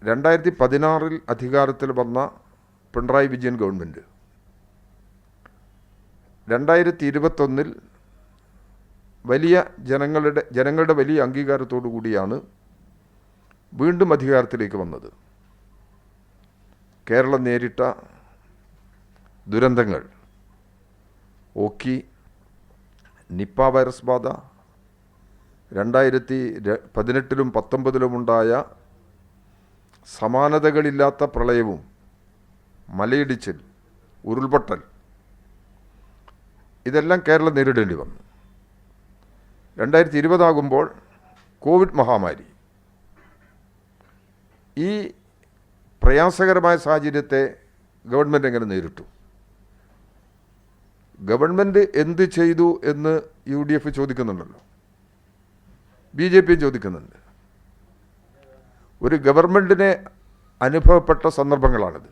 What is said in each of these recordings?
2016 അധികാരത്തിൽ വന്ന പിണറായി വിജയൻ ഗവൺമെൻറ് 2021 വലിയ ജനങ്ങളുടെ വലിയ അംഗീകാരത്തോടു കൂടിയാണ് വീണ്ടും അധികാരത്തിലേക്ക് വന്നത്. കേരളം നേരിട്ട ദുരന്തങ്ങൾ, ഓക്കി, നിപ്പ വൈറസ് ബാധ, 2018-ലും 2019-ലും ഉണ്ടായ സമാനതകളില്ലാത്ത പ്രളയവും മലയിടിച്ചിൽ, ഉരുൾപൊട്ടൽ, ഇതെല്ലാം കേരളം നേരിടേണ്ടി വന്നു. 2020 ആകുമ്പോൾ കോവിഡ് മഹാമാരി. ഈ പ്രയാസകരമായ സാഹചര്യത്തെ ഗവൺമെൻറ് എങ്ങനെ നേരിട്ടു? ഗവൺമെൻറ് എന്ത് ചെയ്തു എന്ന് UDF ചോദിക്കുന്നുണ്ടല്ലോ, BJP ചോദിക്കുന്നുണ്ട്. ഒരു ഗവൺമെൻറ്റിനെ അനുഭവപ്പെട്ട സന്ദർഭങ്ങളാണിത്.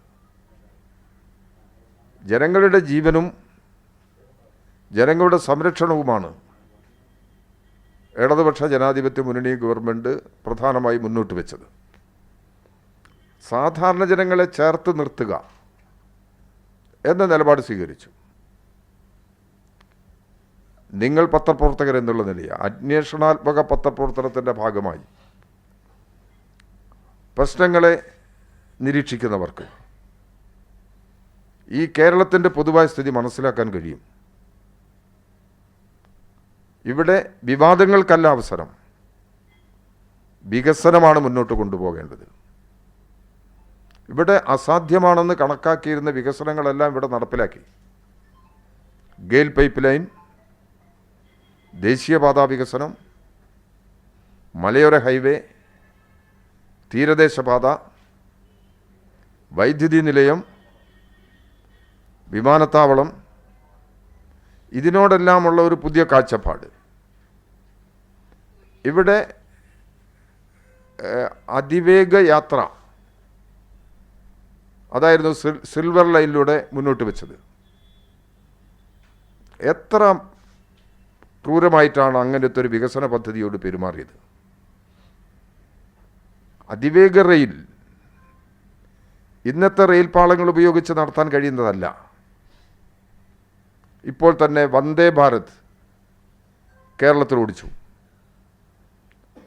ജനങ്ങളുടെ ജീവനും ജനങ്ങളുടെ സംരക്ഷണവുമാണ് ഇടതുപക്ഷ ജനാധിപത്യ മുന്നണി ഗവൺമെൻറ് പ്രധാനമായി മുന്നോട്ട് വെച്ചത്. സാധാരണ ജനങ്ങളെ ചേർത്ത് നിർത്തുക എന്ന നിലപാട് സ്വീകരിച്ചു. നിങ്ങൾ പത്രപ്രവർത്തകർ എന്നുള്ള നിലയിൽ അന്വേഷണാത്മക പത്രപ്രവർത്തനത്തിൻ്റെ ഭാഗമായി പ്രശ്നങ്ങളെ നിരീക്ഷിക്കുന്നവർക്ക് ഈ കേരളത്തിൻ്റെ പൊതുവായ സ്ഥിതി മനസ്സിലാക്കാൻ കഴിയും. ഇവിടെ വിവാദങ്ങൾക്കല്ല അവസരം, വികസനമാണ് മുന്നോട്ട് കൊണ്ടുപോകേണ്ടത്. ഇവിടെ അസാധ്യമാണെന്ന് കണക്കാക്കിയിരുന്ന വികസനങ്ങളെല്ലാം ഇവിടെ നടപ്പിലാക്കി. ഗെയിൽ പൈപ്പ് ലൈൻ, ദേശീയപാതാ വികസനം, മലയോര ഹൈവേ, തീരദേശപാത, വൈദ്യുതി നിലയം, വിമാനത്താവളം, ഇതിനോടെല്ലാമുള്ള ഒരു പുതിയ കാഴ്ചപ്പാട്. ഇവിടെ അതിവേഗ യാത്ര, അതായിരുന്നു സിൽവർ ലൈനിലൂടെ മുന്നോട്ട് വെച്ചത്. എത്ര ക്രൂരമായിട്ടാണ് അങ്ങനത്തെ ഒരു വികസന പദ്ധതിയോട് പെരുമാറിയത്. അതിവേഗ റെയിൽ ഇന്നത്തെ റെയിൽ പാളങ്ങൾ ഉപയോഗിച്ച് നടത്താൻ കഴിയുന്നതല്ല. ഇപ്പോൾ തന്നെ വന്ദേ ഭാരത് കേരളത്തിൽ ഓടിച്ചു.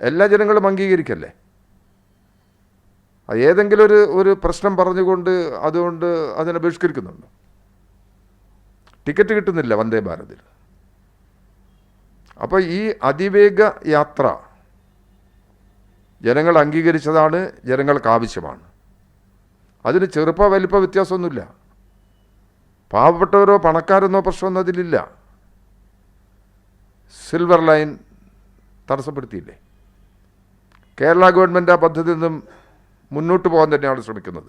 എല്ലാ ജനങ്ങളും അംഗീകരിക്കല്ലേ? ഏതെങ്കിലും ഒരു പ്രശ്നം പറഞ്ഞുകൊണ്ട് അതുകൊണ്ട് അതിനെ ബഹിഷ്കരിക്കുന്നുണ്ടോ? ടിക്കറ്റ് കിട്ടുന്നില്ല വന്ദേ ഭാരതിൽ. അപ്പോൾ ഈ അതിവേഗ യാത്ര ജനങ്ങൾ അംഗീകരിച്ചതാണ്, ജനങ്ങൾക്ക് ആവശ്യമാണ്. അതിന് ചെറുപ്പ വലിപ്പ വ്യത്യാസമൊന്നുമില്ല. പാവപ്പെട്ടവരോ പണക്കാരെന്നോ പ്രശ്നമൊന്നും അതിലില്ല. സിൽവർ ലൈൻ തടസ്സപ്പെടുത്തിയില്ലേ? കേരള ഗവൺമെൻറ് ആ പദ്ധതിയിൽ നിന്നും മുന്നോട്ട് പോകാൻ തന്നെയാണ് ശ്രമിക്കുന്നത്.